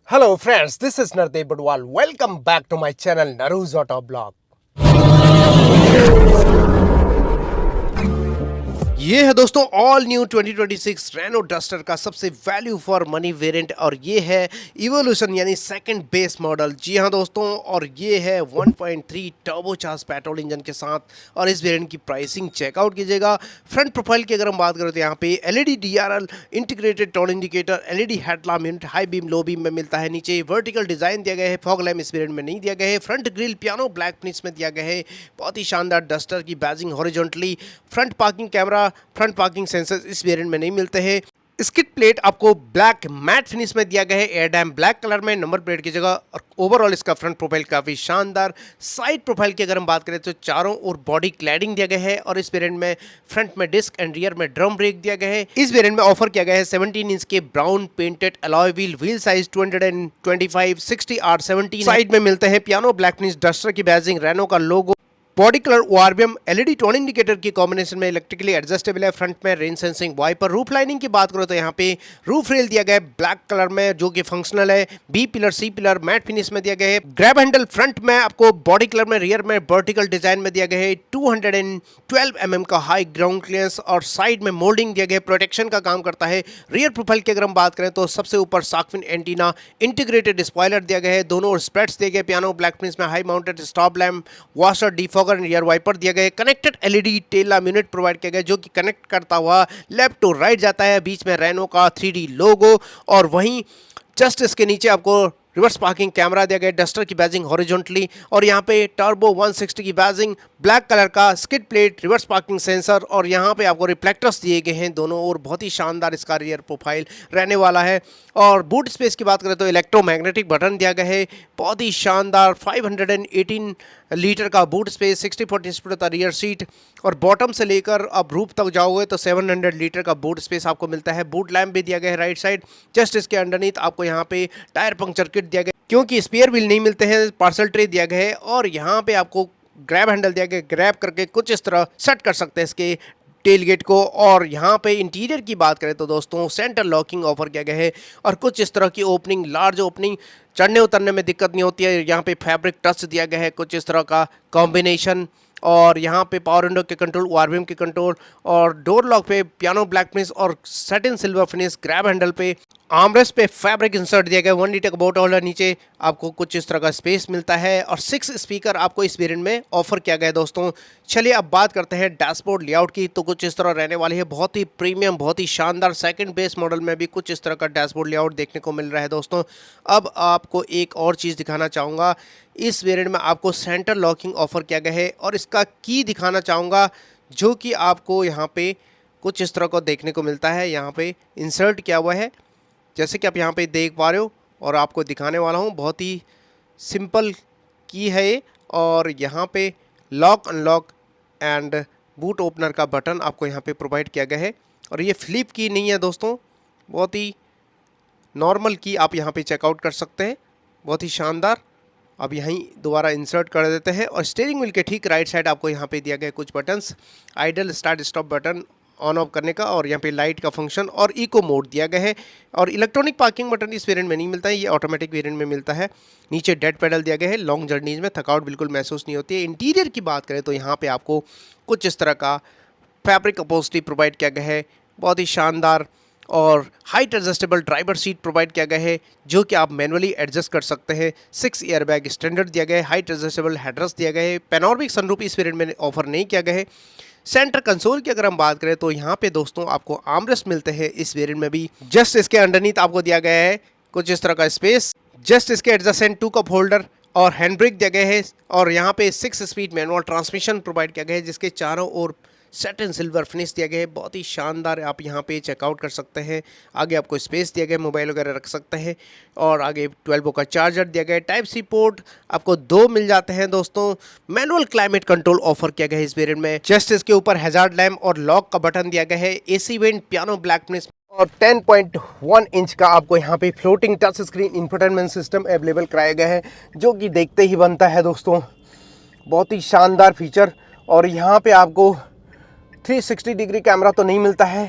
Hello friends, this is Nardev Budwal. Welcome back to my channel Naru's Auto Blog. ये है दोस्तों all new 2026 Reno duster का सबसे value for money variant और ये है इवोल्यूशन यानी सेकंड बेस मॉडल। जी हाँ दोस्तों, और ये है 1.3 टर्बोचार्ज पेट्रोल इंजन के साथ और इस वेरिएंट की प्राइसिंग चेकआउट कीजिएगा। फ्रंट प्रोफाइल की अगर हम बात करें तो यहाँ पे LED DRL integrated turn indicator, LED headlamp unit high beam low beam में मिलता है। नीचे वर्टिकल डिजाइन दिया गया है, फॉग लैम्प इस वेरिएंट में नहीं दिया गया है। Front grille piano black finish में दिया गया है। बहुत ही शानदार डस्टर की badging horizontally. Front parking camera, front parking sensor इस वेरिएंट में नहीं मिलते हैं। स्किड प्लेट आपको ब्लैक मैट फिनिश में दिया गया है, एयर डैम ब्लैक कलर में नंबर प्लेट की जगह। और ओवरऑल इसका फ्रंट प्रोफाइल काफ़ी शानदार। साइड प्रोफाइल की अगर हम बात करें तो चारों ओर बॉडी क्लैडिंग दिया गया है और इस वेरिएंट में फ्रंट में डिस्क एंड रियर में ड्रम ब्रेक दिया गया है। इस वेरिएंट में ऑफर किया गया है 17 इंच के brown painted alloy wheel size 225 60 R17। Side में मिलते हैं पियानो ब्लैक फिनिश डस्टर की बैजिंग, रेनो का logo, body colour ORVM, LED turn indicator की कॉम्बिनेशन में इलेक्ट्रिकली एडजस्टेबल है। फ्रंट में rain sensing wiper. Roof lining की बात करो तो यहाँ पे रूफ रेल दिया गया है ब्लैक कलर में जो कि फंक्शनल है। B pillar C pillar matte finish में दिया गया है। ग्रैब हैंडल फ्रंट में आपको बॉडी कलर में, रियर में वर्टिकल डिजाइन में दिया गया है। 212 mm का हाई ग्राउंड क्लियरेंस और साइड में मोल्डिंग दिया गया है, प्रोटेक्शन का काम करता है। रियर प्रोफाइल की अगर हम बात करें तो सबसे ऊपर सार्क एंटीना, इंटीग्रेटेड स्पॉइलर दिया गया है। दोनों ओर स्प्रेड्स दिए गए पियानो ब्लैक फिनिश में, high mounted stop lamp, washer, defogger, rear wiper दिया गया है। Connected LED tail lamp unit provide किया गया जो कि कनेक्ट करता हुआ लेफ्ट टू राइट जाता है। बीच में रेनो का 3D लोगो और वहीं जस्ट इसके नीचे आपको रिवर्स पार्किंग कैमरा दिया गया। डस्टर की बैजिंग हॉरिजॉन्टली और यहाँ पे टर्बो 160 की बैजिंग, ब्लैक कलर का skid plate, reverse parking sensor और यहाँ पे आपको रिफ्लेक्टर्स दिए गए हैं दोनों और। बहुत ही शानदार इसका रियर प्रोफाइल रहने वाला है। और बूट स्पेस की बात करें तो इलेक्ट्रोमैग्नेटिक बटन दिया गया है। बहुत ही शानदार 518 लीटर का बूट स्पेस, 60-40 स्पीड का रियर सीट और बॉटम से लेकर अब रूफ तक जाओगे तो 700 लीटर का बूट स्पेस आपको मिलता है। बूट लैम्प भी दिया गया है राइट साइड। जस्ट इसके अंडरनीथ आपको यहाँ पे टायर पंक्चर किट दिया गया क्योंकि स्पेयर व्हील नहीं मिलते हैं। पार्सल ट्रे दिया गया है और यहाँ पे आपको ग्रैब हैंडल दिया गया, ग्रैब करके कुछ इस तरह सेट कर सकते हैं इसके टेल गेट को। और यहाँ पे इंटीरियर की बात करें तो दोस्तों सेंटर लॉकिंग ऑफर किया गया है और कुछ इस तरह की ओपनिंग, लार्ज ओपनिंग, चढ़ने उतरने में दिक्कत नहीं होती है। यहाँ पे फैब्रिक टच दिया गया है, कुछ इस तरह का कॉम्बिनेशन। और यहाँ पे पावर विंडो के कंट्रोल, ओआरबीएम के कंट्रोल और डोर लॉक पे पियानो ब्लैक फिनिश और satin silver finish. Grab handle पे आर्मरेस्ट पे फैब्रिक इंसर्ट दिया गया। 1 लीटर का बोट होल्डर, नीचे आपको कुछ इस तरह का स्पेस मिलता है और 6 स्पीकर आपको इस वेरिएंट में ऑफर किया गया है दोस्तों। चलिए अब बात करते हैं डैशबोर्ड लेआउट की, तो कुछ इस तरह रहने वाली है। बहुत ही प्रीमियम, बहुत ही शानदार सेकंड बेस मॉडल में भी कुछ इस तरह का डैशबोर्ड लेआउट देखने को मिल रहा है दोस्तों। अब आपको एक और चीज़ दिखाना चाहूँगा, इस वेरिएंट में आपको सेंटर लॉकिंग ऑफर किया गया है और इसका की दिखाना चाहूँगा जो कि आपको यहाँ पे कुछ इस तरह को देखने को मिलता है। यहाँ पे इंसर्ट किया हुआ है जैसे कि आप यहाँ पे देख पा रहे हो और आपको दिखाने वाला हूँ। बहुत ही सिंपल की है ये और यहाँ पे lock unlock and boot opener का बटन आपको यहाँ पे प्रोवाइड किया गया है और ये फ्लिप की नहीं है दोस्तों, बहुत ही नॉर्मल की आप यहाँ पे चेकआउट कर सकते हैं। बहुत ही शानदार। अब यहीं दोबारा इंसर्ट कर देते हैं और स्टीयरिंग व्हील के ठीक राइट साइड आपको यहाँ पे दिया गया कुछ buttons, idle, start stop button on off करने का और यहाँ पे लाइट का फंक्शन और इको मोड दिया गया है। और इलेक्ट्रॉनिक पार्किंग बटन इस वेरिएंट में नहीं मिलता है, ये ऑटोमेटिक वेरिएंट में मिलता है। नीचे डेड पेडल दिया गया है। लॉन्ग जर्नीज में थकावट बिल्कुल महसूस नहीं होती है। इंटीरियर की बात करें तो यहाँ पे आपको कुछ इस तरह का फैब्रिक अपहोल्स्ट्री प्रोवाइड किया गया है, बहुत ही शानदार। और height adjustable driver seat provide किया गया है जो कि आप मैनुअली एडजस्ट कर सकते हैं। 6 एयरबैग स्टैंडर्ड दिया गया है। हाइट एडजस्टेबल हेडरेस्ट दिया गया है। पैनोरामिक सनरूफ इस वेरिएंट में ऑफर नहीं किया गया है। सेंटर कंसोल की अगर हम बात करें तो यहाँ पे दोस्तों आपको आर्मरेस्ट मिलते हैं इस वेरिएंट में भी। जस्ट इसके अंडरनीथ आपको दिया गया है कुछ इस तरह का स्पेस। जस्ट इसके एडजस्टेंट 2 कप होल्डर और हैंड ब्रेक दिया गया है और यहाँ पे 6 स्पीड मैनुअल ट्रांसमिशन प्रोवाइड किया गया है जिसके चारों ओर सैटिन सिल्वर फिनिश दिया गया है। बहुत ही शानदार, आप यहाँ पे चेकआउट कर सकते हैं। आगे आपको स्पेस दिया गया है, मोबाइल वगैरह रख सकते हैं और आगे 12 वोल्ट का चार्जर दिया गया है। टाइप सी पोर्ट आपको 2 मिल जाते हैं दोस्तों। मैनुअल क्लाइमेट कंट्रोल ऑफर किया गया है इस वेरिएंट में। जस्ट इसके ऊपर हैजार्ड लैम्प और लॉक का बटन दिया गया है। AC vent, piano black finish और 10.1 इंच का आपको यहाँ पे floating touch screen infotainment system available कराया गया है जो कि देखते ही बनता है दोस्तों। बहुत ही शानदार फीचर। और यहाँ पे आपको 360 डिग्री कैमरा तो नहीं मिलता है।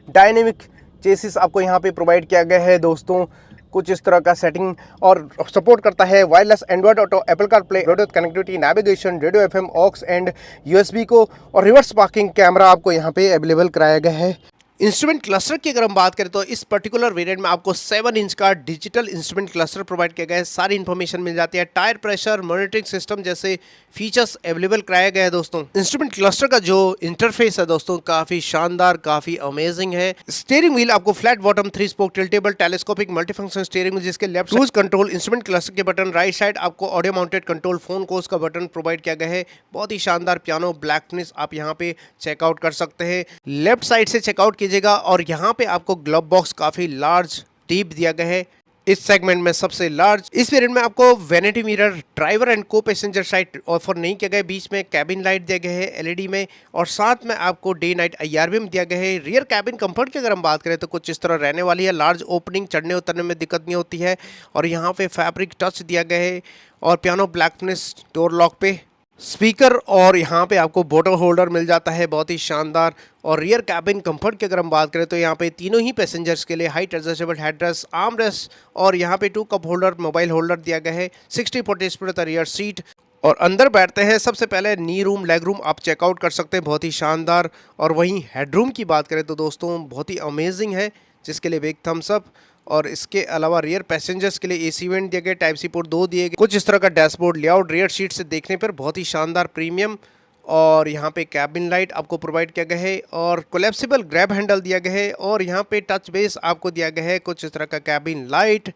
डायनेमिक चेसिस आपको यहाँ पे प्रोवाइड किया गया है दोस्तों। कुछ इस तरह का सेटिंग, और सपोर्ट करता है wireless Android Auto, Apple CarPlay, Bluetooth connectivity, navigation, radio FM, aux and USB को, और रिवर्स पार्किंग कैमरा आपको यहाँ पे अवेलेबल कराया गया है। इंस्ट्रूमेंट क्लस्टर की अगर हम बात करें तो इस पर्टिकुलर वेरिएंट में आपको 7 इंच का डिजिटल इंस्ट्रूमेंट क्लस्टर प्रोवाइड किया गया है। सारी इन्फॉर्मेशन मिल जाती है, टायर प्रेशर मॉनिटरिंग सिस्टम जैसे फीचर्स अवेलेबल कराया गया है। दोस्तों इंस्ट्रूमेंट क्लस्टर का जो इंटरफेस है दोस्तों काफी शानदार, काफी अमेजिंग है। स्टीयरिंग व्हील आपको flat bottom 3 spoke tiltable telescopic multifunction steering wheel, जिसके left cruise control instrument cluster के बटन, राइट साइड आपको audio mounted control phone calls का बटन प्रोवाइड किया गया है। बहुत ही शानदार पियानो ब्लैक फिनिश आप यहाँ पे चेकआउट कर सकते हैं। लेफ्ट साइड से चेकआउट कीजिएगा और यहाँ पे आपको ग्लव बॉक्स काफी लार्ज डीप दिया गया है, इस सेगमेंट में सबसे लार्ज। इस वेरिएंट में आपको वैनिटी मिरर, ड्राइवर एंड को पैसेंजर साइड ऑफर नहीं किया गया, बीच में कैबिन लाइट दिया गया है एलईडी में, और साथ में आपको डे नाइट आईआरबी में दिया गया है। रियर कैबिन कंफर्ट की अगर हम बात करें तो कुछ इस तरह रहने वाली है, लार्ज ओपनिंग, चढ़ने उतरने में दिक्कत नहीं होती है, और यहाँ पे फैब्रिक टच दिया गया है, और piano black finish door lock पे स्पीकर, और यहाँ पे आपको बोटल होल्डर मिल जाता है, बहुत ही शानदार। और रियर कैबिन कंफर्ट की अगर हम बात करें तो यहाँ पे तीनों ही पैसेंजर्स के लिए height adjustable headrest, arm rest, और यहाँ पे 2 कप होल्डर, मोबाइल होल्डर दिया गया है। 60/40 स्प्लिट रियर सीट, और अंदर बैठते हैं सबसे पहले नी रूम, लेग रूम आप चेकआउट कर सकते हैं, बहुत ही शानदार। और वहीं हेडरूम की बात करें तो दोस्तों बहुत ही अमेजिंग है, जिसके लिए बिग थम्स अप। और इसके अलावा रियर पैसेंजर्स के लिए एसी वेंट दिए गए, टाइप सी पोर्ट 2 दिए गए, कुछ इस तरह का डैशबोर्ड लेआउट रियर सीट से देखने पर बहुत ही शानदार प्रीमियम। और यहाँ पे कैबिन लाइट आपको प्रोवाइड किया गया है, और कोलैप्सिबल ग्रैब हैंडल दिया गया है, और यहाँ पे टच बेस आपको दिया गया है, कुछ इस तरह का कैबिन लाइट।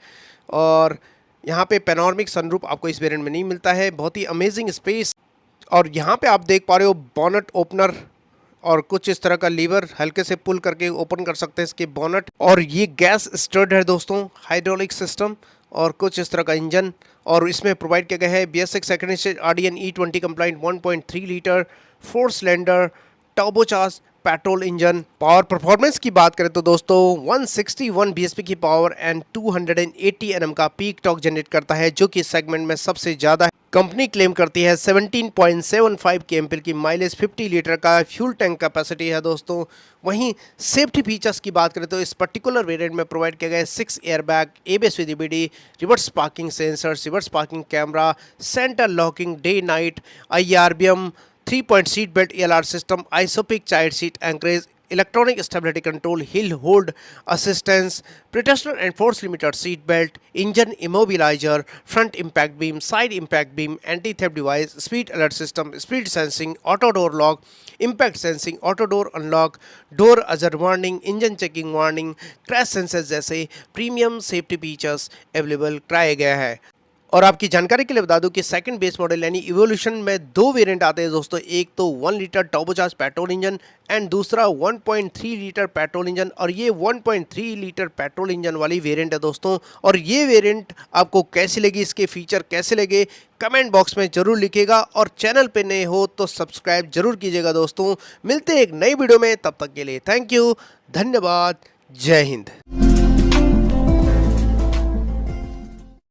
और यहाँ पे पैनोरामिक सनरूफ आपको इस वेरिएंट में नहीं मिलता है, बहुत ही अमेजिंग स्पेस। और यहाँ पे आप देख पा रहे हो बॉनेट ओपनर, और कुछ इस तरह का लीवर हल्के से पुल करके ओपन कर सकते हैं इसके बोनट। और ये गैस स्टर्ड है दोस्तों, हाइड्रोलिक सिस्टम, और कुछ इस तरह का इंजन, और इसमें प्रोवाइड किया गया है BS6 second stage RDN E20 compliant 1.3 litre 4 cylinder turbocharge petrol engine. Power performance की बात करें तो दोस्तों 161 bhp की पावर एंड 280 Nm का पीक टॉर्क जनरेट करता है, जो कि इस सेगमेंट में सबसे ज़्यादा है। कंपनी क्लेम करती है 17.75 kmpl की माइलेज, 50 लीटर का फ्यूल टैंक कैपेसिटी है दोस्तों। वहीं सेफ्टी फीचर्स की बात करें तो इस पर्टिकुलर वेरिएंट में प्रोवाइड किया गया है 6 airbag, ABS with EBD, reverse parking sensor, reverse parking camera, centre locking, day night IRBM, 3-point seat belt ELR system, isopic child seat anchorage, electronic stability control, hill hold assistance, pretensioner and force limiter seat belt, engine immobilizer, front impact beam, side impact beam, anti-theft device, speed alert system, speed sensing, auto door lock, impact sensing, auto door unlock, door hazard warning, engine checking warning, crash sensors जैसे premium safety features available कराए गए हैं। और आपकी जानकारी के लिए बता दूं कि सेकंड बेस मॉडल यानी इवोल्यूशन में 2 वेरिएंट आते हैं दोस्तों, एक तो 1 litre turbocharge petrol engine and दूसरा 1.3 लीटर पेट्रोल इंजन। और ये 1.3 लीटर पेट्रोल इंजन वाली वेरिएंट है दोस्तों। और ये वेरिएंट आपको कैसी लगी, इसके फीचर कैसे लगे, कमेंट बॉक्स में जरूर लिखिएगा, और चैनल पे नए हो तो सब्सक्राइब जरूर कीजिएगा दोस्तों। मिलते हैं एक नई वीडियो में, तब तक के लिए थैंक यू, धन्यवाद, जय हिंद।